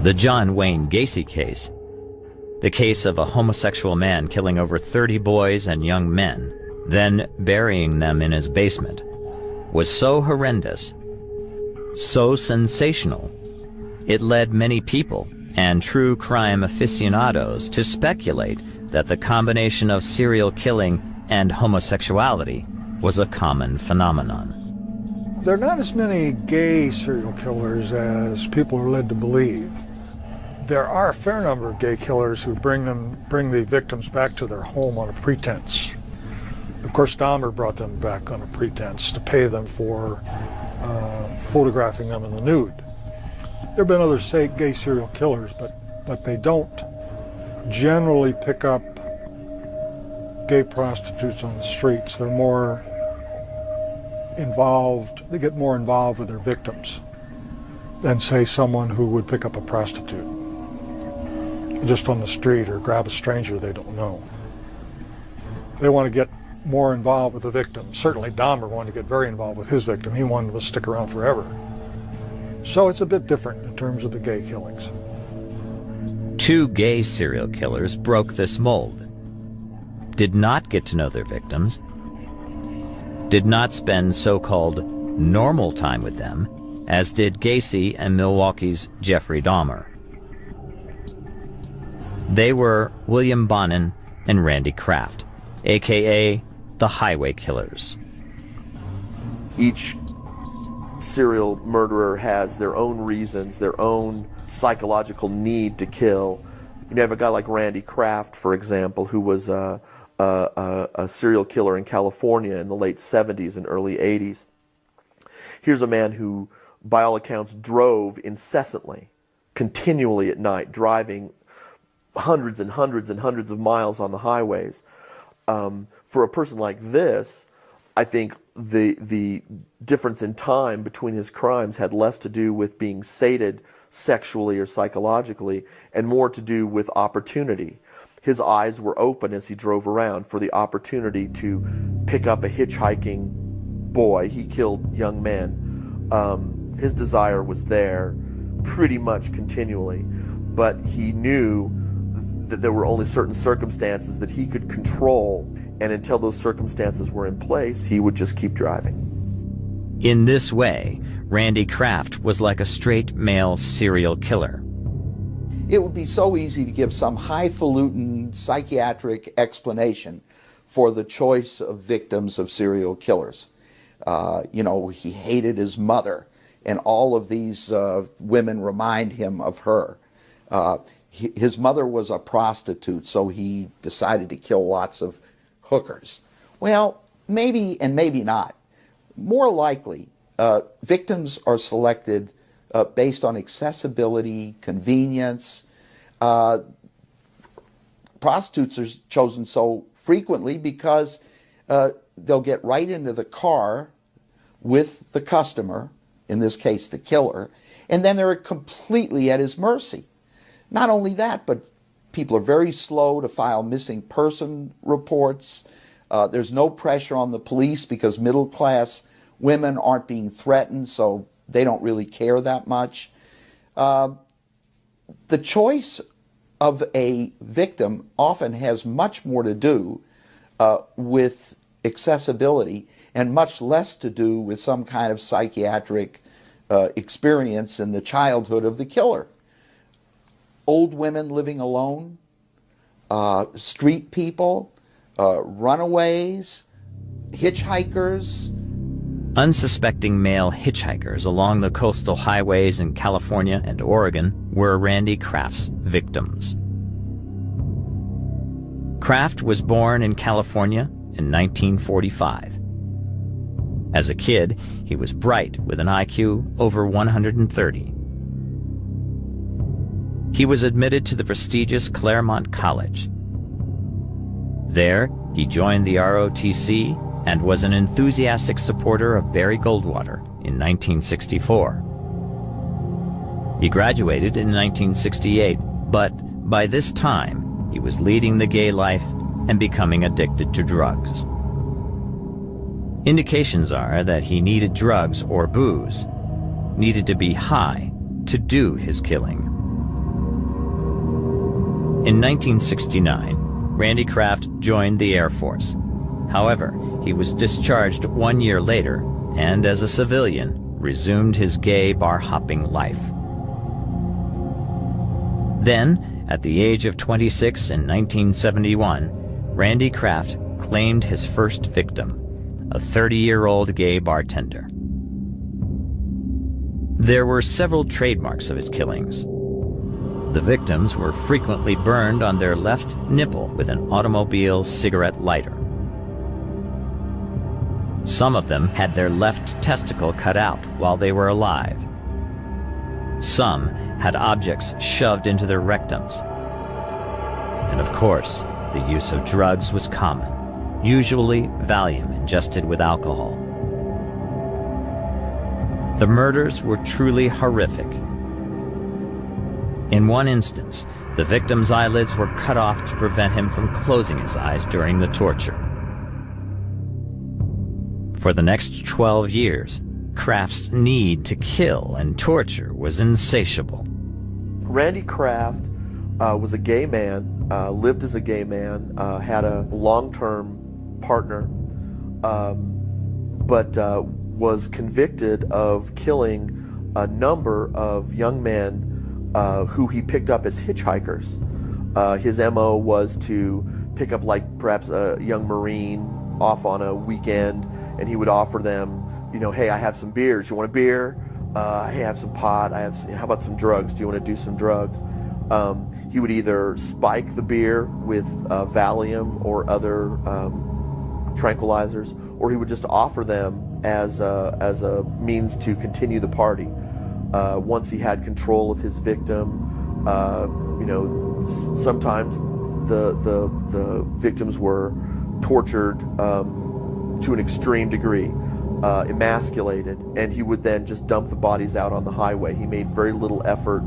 The John Wayne Gacy case, the case of a homosexual man killing over 30 boys and young men, then burying them in his basement, was so horrendous, so sensational, it led many people and true crime aficionados to speculate that the combination of serial killing and homosexuality was a common phenomenon. There are not as many gay serial killers as people are led to believe. There are a fair number of gay killers who bring the victims back to their home on a pretense. Of course, Dahmer brought them back on a pretense to pay them for photographing them in the nude. There have been other gay serial killers, but they don't generally pick up gay prostitutes on the streets. They're more involved, they get more involved with their victims than, say, someone who would pick up a prostitute just on the street or grab a stranger they don't know. They want to get more involved with the victim. Certainly Dahmer wanted to get very involved with his victim. He wanted to stick around forever. So it's a bit different in terms of the gay killings. 2 gay serial killers broke this mold, did not get to know their victims, did not spend so-called normal time with them, as did Gacy and Milwaukee's Jeffrey Dahmer. They were William Bonin and Randy Kraft, aka the Highway Killers. Each serial murderer has their own reasons, their own psychological need to kill. You have a guy like Randy Kraft, for example, who was a serial killer in California in the late 70s and early 80s. Here's a man who, by all accounts, drove incessantly, continually at night, driving hundreds and hundreds and hundreds of miles on the highways. For a person like this, I think the difference in time between his crimes had less to do with being sated sexually or psychologically and more to do with opportunity. His eyes were open as he drove around for the opportunity to pick up a hitchhiking boy. He killed young men. His desire was there pretty much continually, but he knew that there were only certain circumstances that he could control, and until those circumstances were in place, he would just keep driving. In this way, Randy Kraft was like a straight male serial killer. It would be so easy to give some highfalutin psychiatric explanation for the choice of victims of serial killers. He hated his mother, and all of these women remind him of her. His mother was a prostitute, so he decided to kill lots of hookers. Well, maybe and maybe not. More likely, victims are selected based on accessibility, convenience. Prostitutes are chosen so frequently because they'll get right into the car with the customer, in this case the killer, and then they're completely at his mercy. Not only that, but people are very slow to file missing person reports. There's no pressure on the police because middle-class women aren't being threatened, so they don't really care that much. The choice of a victim often has much more to do with accessibility and much less to do with some kind of psychiatric experience in the childhood of the killer. Old women living alone, street people, runaways, hitchhikers. Unsuspecting male hitchhikers along the coastal highways in California and Oregon were Randy Kraft's victims. Kraft was born in California in 1945. As a kid, he was bright with an IQ over 130. He was admitted to the prestigious Claremont College. There, he joined the ROTC and was an enthusiastic supporter of Barry Goldwater in 1964. He graduated in 1968, but by this time, he was leading the gay life and becoming addicted to drugs. Indications are that he needed drugs or booze, needed to be high to do his killing. In 1969, Randy Kraft joined the Air Force. However, he was discharged 1 year later and, as a civilian, resumed his gay bar-hopping life. Then, at the age of 26 in 1971, Randy Kraft claimed his first victim, a 30-year-old gay bartender. There were several trademarks of his killings. The victims were frequently burned on their left nipple with an automobile cigarette lighter. Some of them had their left testicle cut out while they were alive. Some had objects shoved into their rectums. And of course, the use of drugs was common, usually Valium ingested with alcohol. The murders were truly horrific. In one instance, the victim's eyelids were cut off to prevent him from closing his eyes during the torture. For the next 12 years, Kraft's need to kill and torture was insatiable. Randy Kraft was a gay man, lived as a gay man, had a long-term partner, but was convicted of killing a number of young men who he picked up as hitchhikers. His MO was to pick up, like, perhaps a young Marine off on a weekend, and he would offer them, you know, hey, I have some beers. You want a beer? Hey, I have some pot. How about some drugs? Do you want to do some drugs? He would either spike the beer with Valium or other tranquilizers, or he would just offer them as a means to continue the party. Once he had control of his victim, you know, sometimes the victims were tortured to an extreme degree, emasculated, and he would then just dump the bodies out on the highway. He made very little effort,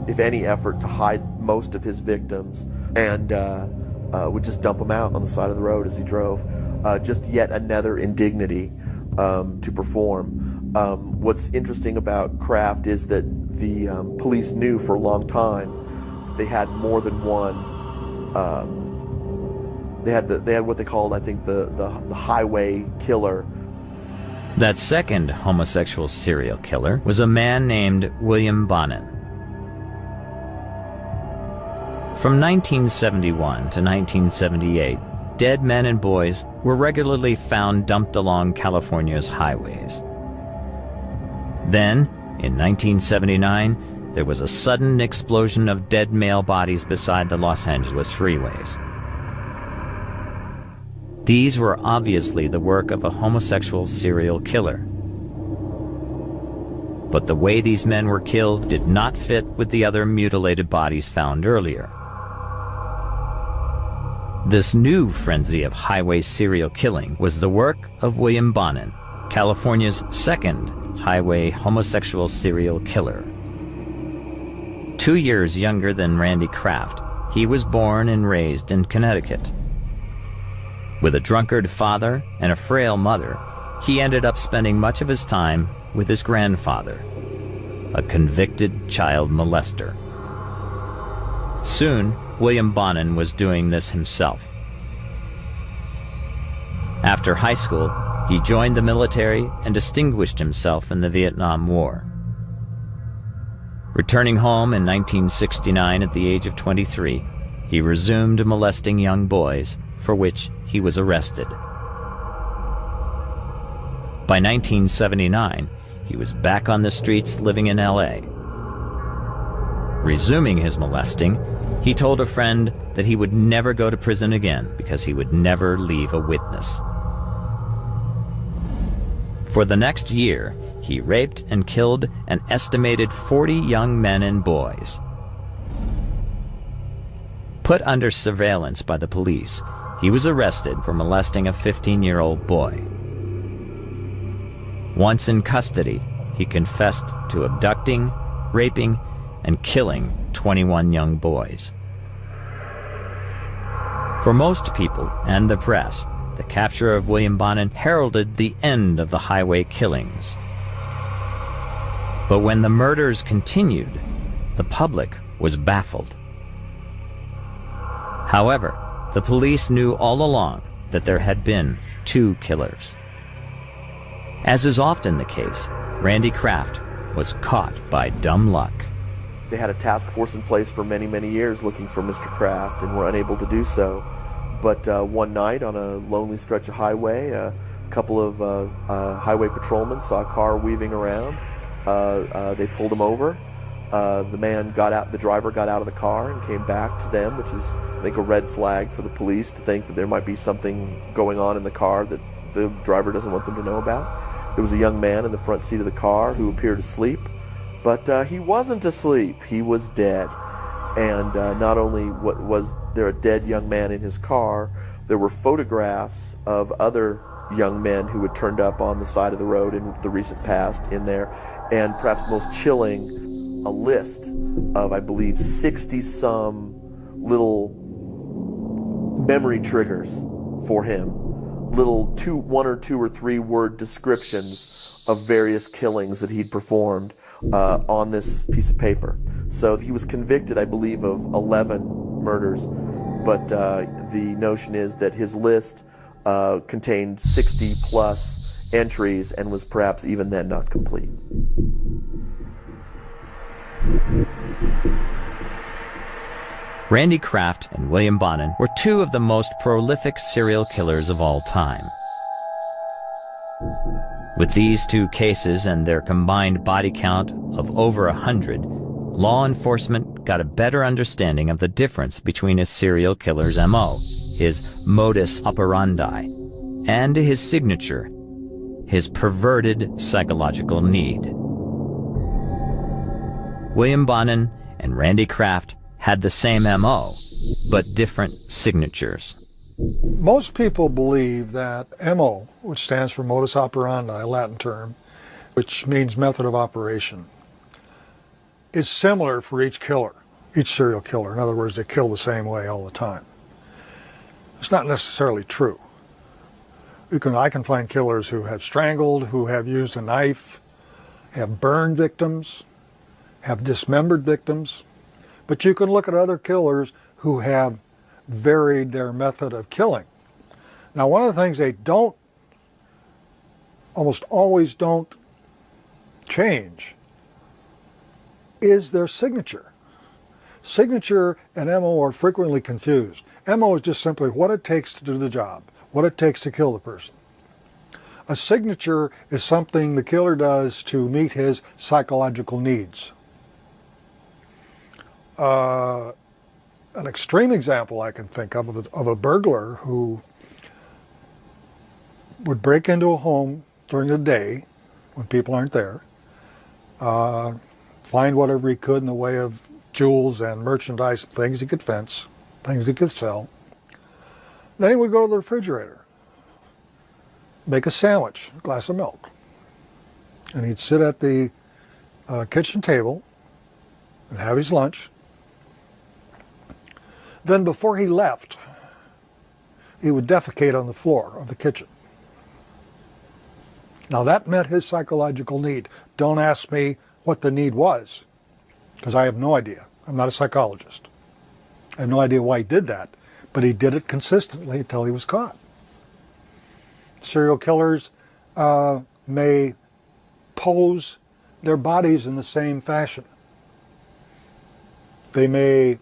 if any effort, to hide most of his victims, and would just dump them out on the side of the road as he drove. Just yet another indignity to perform. What's interesting about Kraft is that the police knew for a long time that they had more than one. They had what they called, I think, the highway killer. That second homosexual serial killer was a man named William Bonin. From 1971 to 1978, dead men and boys were regularly found dumped along California's highways. Then, in 1979, there was a sudden explosion of dead male bodies beside the Los Angeles freeways. These were obviously the work of a homosexual serial killer. But the way these men were killed did not fit with the other mutilated bodies found earlier. This new frenzy of highway serial killing was the work of William Bonin, California's second highway homosexual serial killer. 2 years younger than Randy Kraft, he was born and raised in Connecticut. With a drunkard father and a frail mother, he ended up spending much of his time with his grandfather, a convicted child molester. Soon, William Bonin was doing this himself. After high school, he joined the military and distinguished himself in the Vietnam War. Returning home in 1969 at the age of 23, he resumed molesting young boys, for which he was arrested. By 1979, he was back on the streets living in LA. Resuming his molesting, he told a friend that he would never go to prison again because he would never leave a witness. For the next year, he raped and killed an estimated 40 young men and boys. Put under surveillance by the police, he was arrested for molesting a 15-year-old boy. Once in custody, he confessed to abducting, raping, and killing 21 young boys. For most people and the press, the capture of William Bonin heralded the end of the highway killings. But when the murders continued, the public was baffled. However, the police knew all along that there had been 2 killers. As is often the case, Randy Kraft was caught by dumb luck. They had a task force in place for many, many years looking for Mr. Kraft and were unable to do so. But one night on a lonely stretch of highway, a couple of highway patrolmen saw a car weaving around. They pulled him over. The driver got out of the car and came back to them, which is, I think, a red flag for the police to think that there might be something going on in the car that the driver doesn't want them to know about. There was a young man in the front seat of the car who appeared asleep, but he wasn't asleep. He was dead. And not only was there a dead young man in his car, there were photographs of other young men who had turned up on the side of the road in the recent past in there, and perhaps most chilling, a list of, I believe, 60-some little memory triggers for him. Little 1 or 2 or 3 word descriptions of various killings that he'd performed on this piece of paper. So he was convicted, I believe, of 11 murders, but the notion is that his list contained 60-plus entries and was perhaps even then not complete. Randy Kraft and William Bonin were 2 of the most prolific serial killers of all time. With these 2 cases and their combined body count of over 100, law enforcement got a better understanding of the difference between a serial killer's MO, his modus operandi, and his signature, his perverted psychological need. William Bonin and Randy Kraft had the same MO, but different signatures. Most people believe that MO, which stands for modus operandi, a Latin term, which means method of operation, is similar for each killer, each serial killer. In other words, they kill the same way all the time. It's not necessarily true. I can find killers who have strangled, who have used a knife, have burned victims, have dismembered victims. But you can look at other killers who have varied their method of killing. Now, one of the things they almost always don't change is their signature. Signature and MO are frequently confused. MO is just simply what it takes to do the job, what it takes to kill the person. A signature is something the killer does to meet his psychological needs. An extreme example I can think of a burglar who would break into a home during the day when people aren't there, find whatever he could in the way of jewels and merchandise, things he could fence, things he could sell. Then he would go to the refrigerator, make a sandwich, a glass of milk, and he'd sit at the kitchen table and have his lunch. Then before he left, he would defecate on the floor of the kitchen. Now that met his psychological need. Don't ask me what the need was, because I have no idea. I'm not a psychologist. I have no idea why he did that, but he did it consistently until he was caught. Serial killers may pose their bodies in the same fashion. They may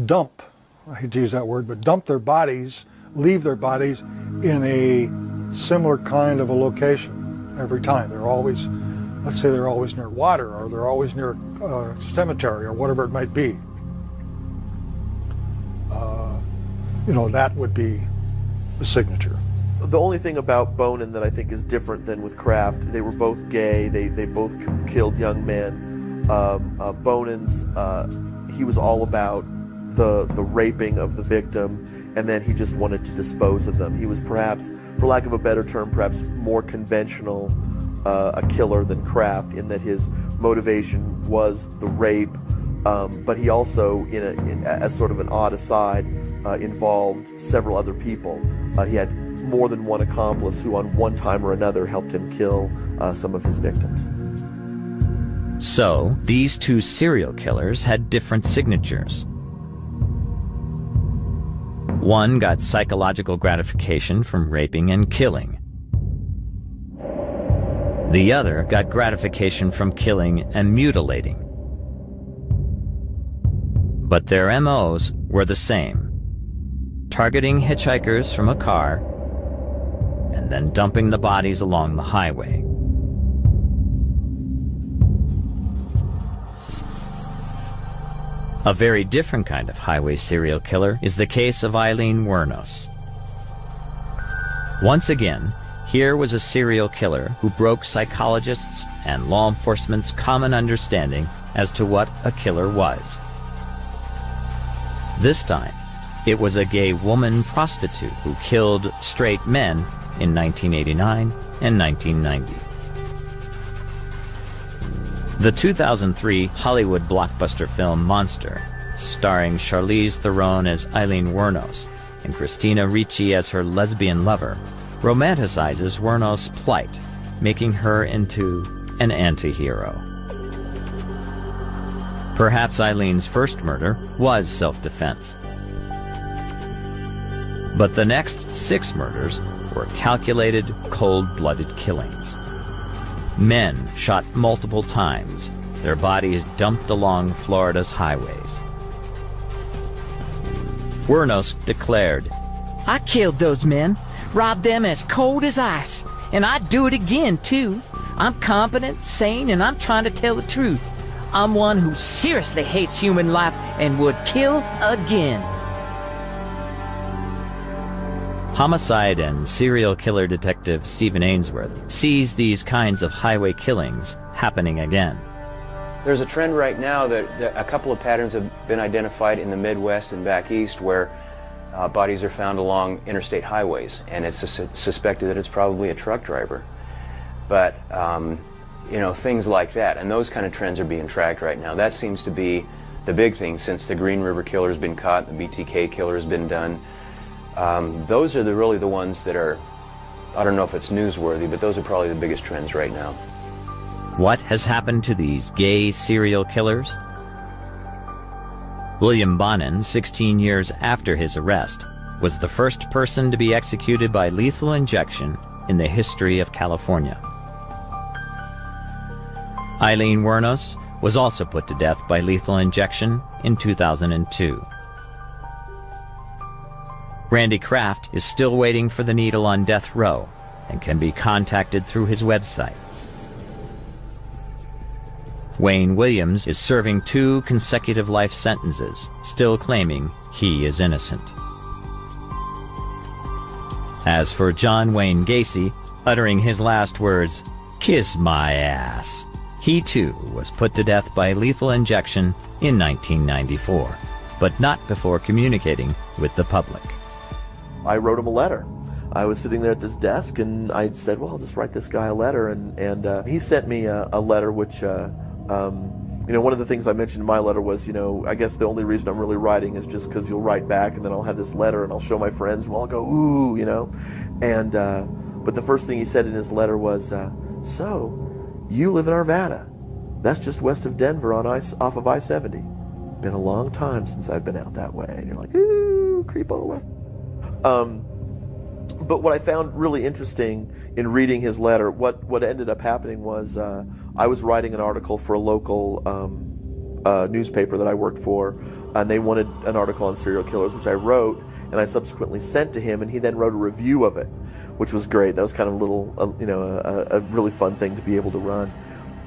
dump, I hate to use that word, but dump their bodies, leave their bodies in a similar kind of a location every time. They're always, let's say they're always near water, or they're always near a cemetery, or whatever it might be. That would be the signature. The only thing about Bonin that I think is different than with Kraft, they were both gay, they both killed young men. Bonin's, he was all about the raping of the victim, and then he just wanted to dispose of them. He was perhaps, for lack of a better term, perhaps more conventional a killer than Kraft, in that his motivation was the rape, but he also, as sort of an odd aside, involved several other people. He had more than one accomplice who on one time or another helped him kill some of his victims. So, these two serial killers had different signatures. One got psychological gratification from raping and killing. The other got gratification from killing and mutilating. But their MOs were the same: targeting hitchhikers from a car and then dumping the bodies along the highway. A very different kind of highway serial killer is the case of Eileen Wuornos. Once again, here was a serial killer who broke psychologists' and law enforcement's common understanding as to what a killer was. This time, it was a gay woman prostitute who killed straight men in 1989 and 1990. The 2003 Hollywood blockbuster film Monster, starring Charlize Theron as Eileen Wuornos and Christina Ricci as her lesbian lover, romanticizes Wuornos' plight, making her into an anti-hero. Perhaps Eileen's first murder was self-defense. But the next 6 murders were calculated, cold-blooded killings. Men shot multiple times, their bodies dumped along Florida's highways. Wuornos declared, "I killed those men, robbed them as cold as ice, and I'd do it again, too. I'm competent, sane, and I'm trying to tell the truth. I'm one who seriously hates human life and would kill again." Homicide and serial killer detective Stephen Ainsworth sees these kinds of highway killings happening again. There's a trend right now that a couple of patterns have been identified in the Midwest and back east where bodies are found along interstate highways, and it's suspected that it's probably a truck driver. But, you know, things like that, and those kind of trends are being tracked right now. That seems to be the big thing since the Green River killer has been caught, the BTK killer has been done. Those are really the ones that are, I don't know if it's newsworthy, but those are probably the biggest trends right now. What has happened to these gay serial killers? William Bonin, 16 years after his arrest, was the first person to be executed by lethal injection in the history of California. Eileen Wuornos was also put to death by lethal injection in 2002. Randy Kraft is still waiting for the needle on death row and can be contacted through his website. Wayne Williams is serving 2 consecutive life sentences, still claiming he is innocent. As for John Wayne Gacy, uttering his last words, "Kiss my ass," he too was put to death by lethal injection in 1994, but not before communicating with the public. I wrote him a letter. I was sitting there at this desk and I said, well, I'll just write this guy a letter. And he sent me a letter which, you know, one of the things I mentioned in my letter was, you know, I guess the only reason I'm really writing is just because you'll write back and then I'll have this letter and I'll show my friends and we'll all go, ooh, you know. And, but the first thing he said in his letter was, so, you live in Arvada. That's just west of Denver on off of I-70. Been a long time since I've been out that way. And you're like, ooh, creepola. But what I found really interesting in reading his letter, what ended up happening was I was writing an article for a local newspaper that I worked for, and they wanted an article on serial killers, which I wrote, and I subsequently sent to him, and he then wrote a review of it, which was great. That was kind of a little, you know, a really fun thing to be able to run.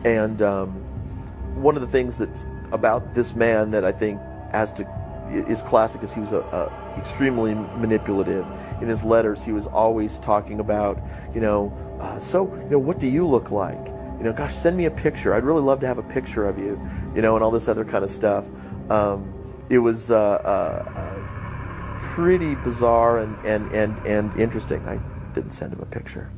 And one of the things that's about this man that I think is classic is he was extremely manipulative. In his letters, he was always talking about, you know, so, you know, what do you look like? You know, gosh, send me a picture. I'd really love to have a picture of you, you know, and all this other kind of stuff. It was pretty bizarre and interesting. I didn't send him a picture.